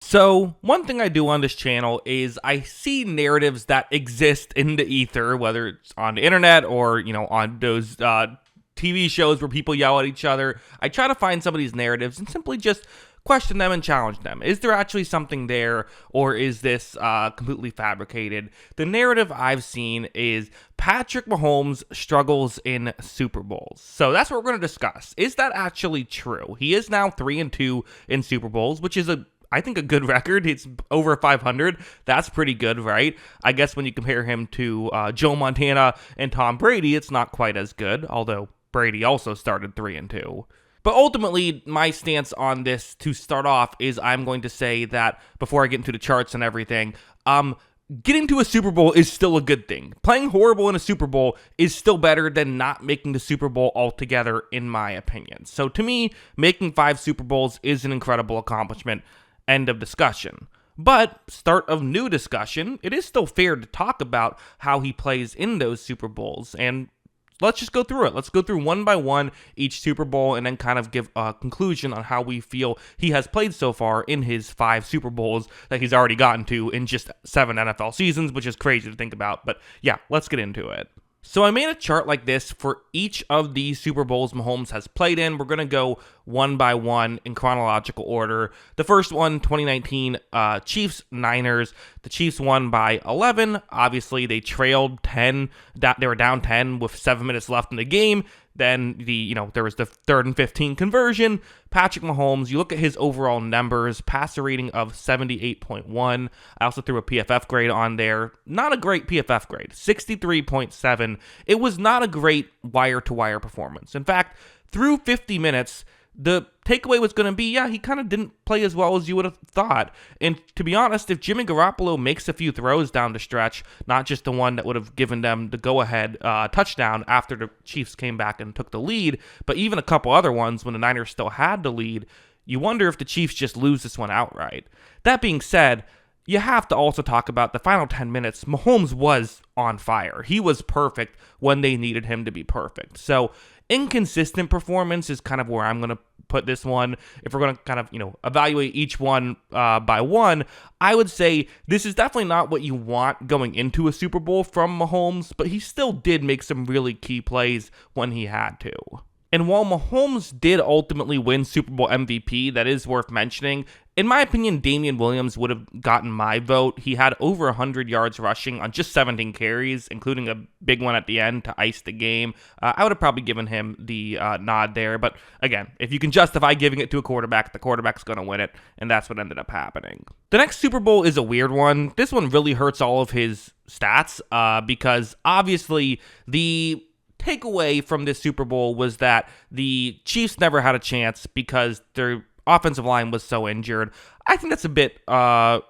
So, one thing I do on this channel is I see narratives that exist in the ether, whether it's on the internet or, on those TV shows where people yell at each other. I try to find some of these narratives and simply just question them and challenge them. Is there actually something there, or is this completely fabricated? The narrative I've seen is Patrick Mahomes struggles in Super Bowls. So that's what we're going to discuss. Is that actually true? He is now 3-2 in Super Bowls, which is I think a good record. It's over 500. That's pretty good, right? I guess when you compare him to Joe Montana and Tom Brady, it's not quite as good, although Brady also started 3-2. But ultimately, my stance on this to start off is I'm going to say that, before I get into the charts and everything, getting to a Super Bowl is still a good thing. Playing horrible in a Super Bowl is still better than not making the Super Bowl altogether, in my opinion. So to me, making 5 Super Bowls is an incredible accomplishment. End of discussion. But start of new discussion, it is still fair to talk about how he plays in those Super Bowls. And let's just go through it. Let's go through one by one each Super Bowl and then kind of give a conclusion on how we feel he has played so far in his 5 Super Bowls that he's already gotten to in just 7 NFL seasons, which is crazy to think about. But yeah, let's get into it. So I made a chart like this for each of these Super Bowls Mahomes has played in. We're going to go one by one in chronological order. The first one, 2019, Chiefs-Niners. The Chiefs won by 11. Obviously, they trailed 10. They were down 10 with 7 minutes left in the game. Then there was the 3rd and 15 conversion. Patrick Mahomes, you look at his overall numbers, passer rating of 78.1. I also threw a PFF grade on there. Not a great PFF grade, 63.7. It was not a great wire-to-wire performance. In fact, through 50 minutes, the takeaway was going to be, he kind of didn't play as well as you would have thought. And to be honest, if Jimmy Garoppolo makes a few throws down the stretch, not just the one that would have given them the go-ahead touchdown after the Chiefs came back and took the lead, but even a couple other ones when the Niners still had the lead, you wonder if the Chiefs just lose this one outright. That being said, you have to also talk about the final 10 minutes. Mahomes was on fire. He was perfect when they needed him to be perfect. So inconsistent performance is kind of where I'm going to put this one. If we're going to kind of, evaluate each one by one, I would say this is definitely not what you want going into a Super Bowl from Mahomes, but he still did make some really key plays when he had to. And while Mahomes did ultimately win Super Bowl MVP, that is worth mentioning. In my opinion, Damian Williams would have gotten my vote. He had over 100 yards rushing on just 17 carries, including a big one at the end to ice the game. I would have probably given him the nod there. But again, if you can justify giving it to a quarterback, the quarterback's going to win it. And that's what ended up happening. The next Super Bowl is a weird one. This one really hurts all of his stats because obviously the takeaway from this Super Bowl was that the Chiefs never had a chance because their offensive line was so injured. I think that's a bit I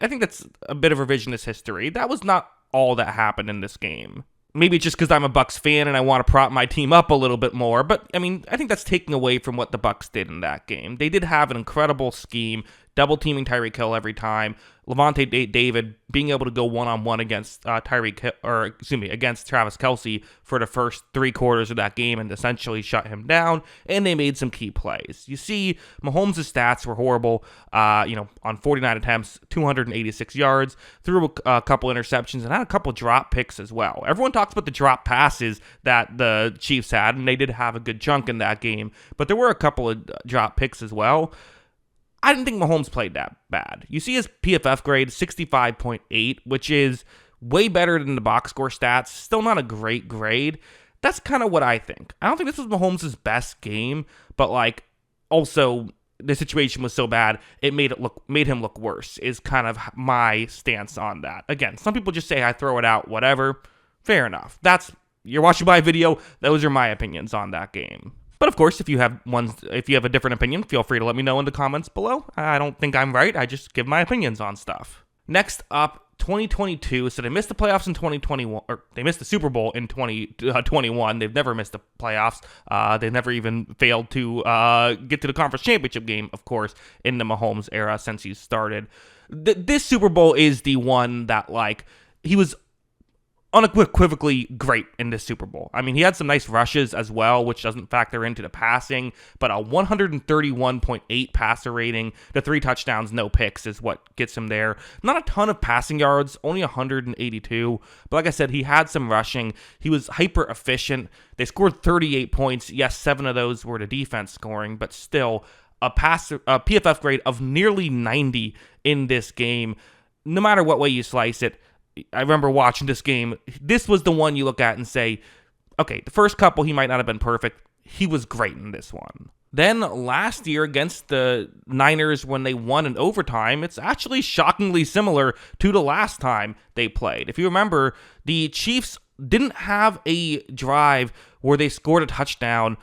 think that's a bit of revisionist history. That was not all that happened in this game. Maybe it's just because I'm a Bucs fan and I want to prop my team up a little bit more, but I think that's taking away from what the Bucs did in that game. They did have an incredible scheme, double teaming Tyreek Hill every time. Levante David being able to go one-on-one against against Travis Kelce for the first 3 quarters of that game and essentially shut him down, and they made some key plays. You see, Mahomes' stats were horrible, on 49 attempts, 286 yards, threw a couple interceptions, and had a couple drop picks as well. Everyone talks about the drop passes that the Chiefs had, and they did have a good chunk in that game, but there were a couple of drop picks as well. I didn't think Mahomes played that bad. You see his PFF grade, 65.8, which is way better than the box score stats. Still not a great grade. That's kind of what I think. I don't think this was Mahomes' best game, but also the situation was so bad, it made him look worse, is kind of my stance on that. Again, some people just say I throw it out, whatever. Fair enough. You're watching my video. Those are my opinions on that game. But of course, if you have a different opinion, feel free to let me know in the comments below. I don't think I'm right. I just give my opinions on stuff. Next up, 2022. So they missed the playoffs in 2021, or they missed the Super Bowl in 2021. They've never missed the playoffs. They've never even failed to get to the conference championship game, of course, in the Mahomes era since he started. This Super Bowl is the one that he was unequivocally great in this Super Bowl. I mean, he had some nice rushes as well, which doesn't factor into the passing, but a 131.8 passer rating, the 3 touchdowns, no picks is what gets him there. Not a ton of passing yards, only 182, but like I said, he had some rushing. He was hyper efficient. They scored 38 points. Yes, 7 of those were the defense scoring, but still a PFF grade of nearly 90 in this game. No matter what way you slice it, I remember watching this game. This was the one you look at and say, okay, the first couple he might not have been perfect. He was great in this one. Then last year against the Niners when they won in overtime, it's actually shockingly similar to the last time they played. If you remember, the Chiefs didn't have a drive where they scored a touchdown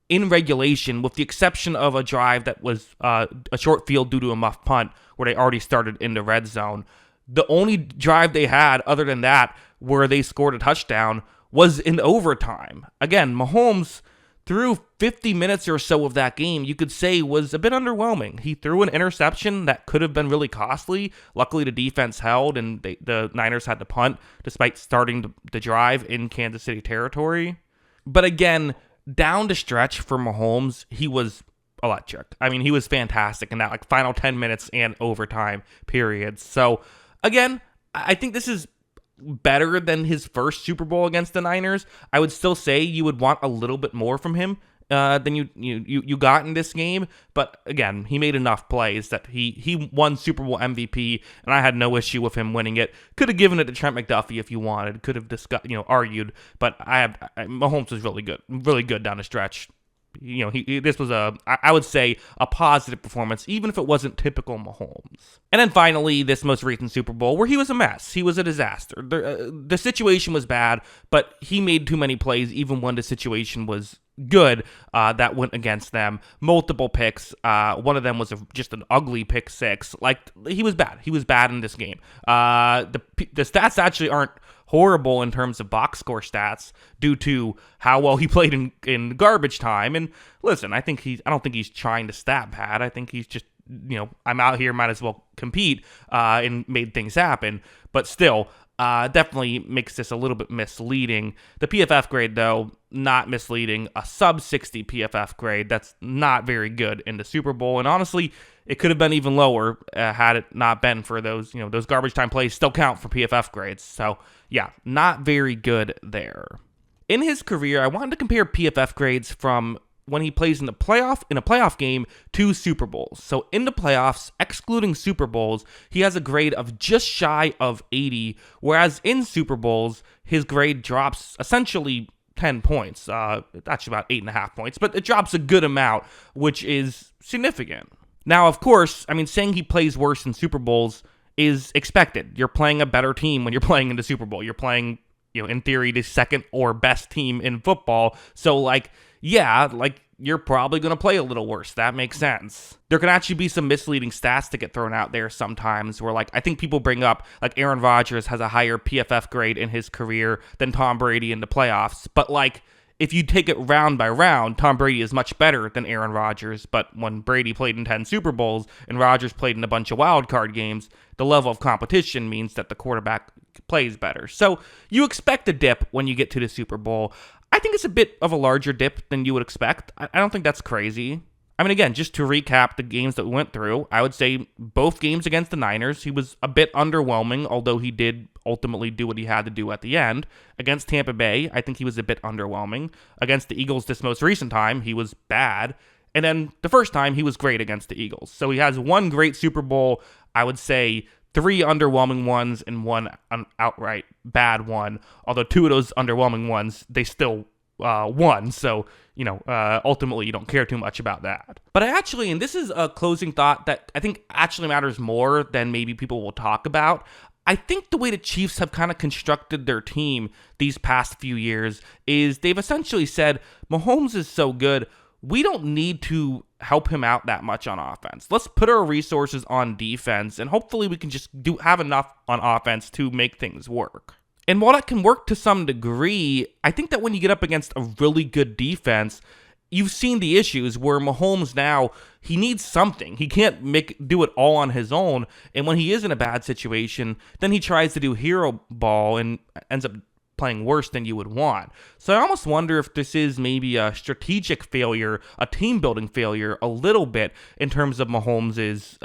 in regulation, with the exception of a drive that was a short field due to a muff punt where they already started in the red zone. The only drive they had other than that where they scored a touchdown was in overtime. Again, Mahomes, through 50 minutes or so of that game, you could say was a bit underwhelming. He threw an interception that could have been really costly. Luckily, the defense held, and the Niners had to punt despite starting the drive in Kansas City territory. But again, down the stretch for Mahomes, he was electric. I mean, he was fantastic in that final 10 minutes and overtime periods. So again, I think this is better than his first Super Bowl against the Niners. I would still say you would want a little bit more from him than you got in this game. But again, he made enough plays that he won Super Bowl MVP, and I had no issue with him winning it. Could have given it to Trent McDuffie if you wanted. Could have discussed, argued. But Mahomes was really good down the stretch. This was I would say a positive performance, even if it wasn't typical Mahomes. And then finally, this most recent Super Bowl where he was a mess. He was a disaster. The situation was bad, but he made too many plays even when the situation was good that went against them. Multiple picks. One of them was just an ugly pick 6. He was bad. He was bad in this game. The stats actually aren't horrible in terms of box score stats due to how well he played in garbage time. And listen, I don't think he's trying to stat pad. I think he's just, I'm out here, might as well compete, and made things happen. But still, definitely makes this a little bit misleading. The PFF grade, though, not misleading. A sub 60 PFF grade. That's not very good in the Super Bowl. And honestly, it could have been even lower had it not been for those, those garbage time plays still count for PFF grades. So yeah, not very good there. In his career, I wanted to compare PFF grades from when he plays in a playoff game to Super Bowls. So in the playoffs, excluding Super Bowls, he has a grade of just shy of 80, whereas in Super Bowls, his grade drops essentially 10 points. Actually about 8.5 points, but it drops a good amount, which is significant. Now, of course, saying he plays worse in Super Bowls is expected. You're playing a better team when you're playing in the Super Bowl. You're playing, in theory, the second or best team in football. So, you're probably going to play a little worse. That makes sense. There can actually be some misleading stats to get thrown out there sometimes where, I think people bring up, Aaron Rodgers has a higher PFF grade in his career than Tom Brady in the playoffs. But, if you take it round by round, Tom Brady is much better than Aaron Rodgers. But when Brady played in 10 Super Bowls and Rodgers played in a bunch of wild card games, the level of competition means that the quarterback plays better. So you expect a dip when you get to the Super Bowl. I think it's a bit of a larger dip than you would expect. I don't think that's crazy. Again, just to recap the games that we went through, I would say both games against the Niners, he was a bit underwhelming, although he did ultimately do what he had to do at the end. Against Tampa Bay, I think he was a bit underwhelming. Against the Eagles this most recent time, he was bad. And then the first time, he was great against the Eagles. So he has one great Super Bowl, I would say 3 underwhelming ones and one outright bad one. Although 2 of those underwhelming ones, they still won. So, ultimately you don't care too much about that. But and this is a closing thought that I think actually matters more than maybe people will talk about. I think the way the Chiefs have kind of constructed their team these past few years is they've essentially said, Mahomes is so good, we don't need to help him out that much on offense. Let's put our resources on defense, and hopefully we can just have enough on offense to make things work. And while that can work to some degree, I think that when you get up against a really good defense, you've seen the issues where Mahomes now, he needs something. He can't do it all on his own. And when he is in a bad situation, then he tries to do hero ball and ends up playing worse than you would want. So I almost wonder if this is maybe a strategic failure, a team-building failure a little bit in terms of Mahomes'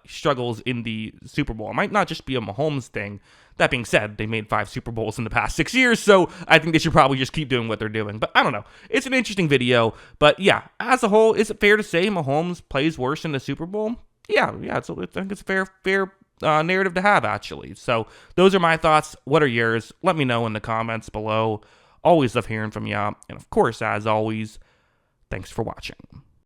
struggles in the Super Bowl. It might not just be a Mahomes thing. That being said, they made 5 Super Bowls in the past 6 years, so I think they should probably just keep doing what they're doing. But I don't know. It's an interesting video. But yeah, as a whole, is it fair to say Mahomes plays worse in the Super Bowl? Yeah. I think it's a fair narrative to have, actually. So those are my thoughts. What are yours? Let me know in the comments below. Always love hearing from you. And of course, as always, thanks for watching.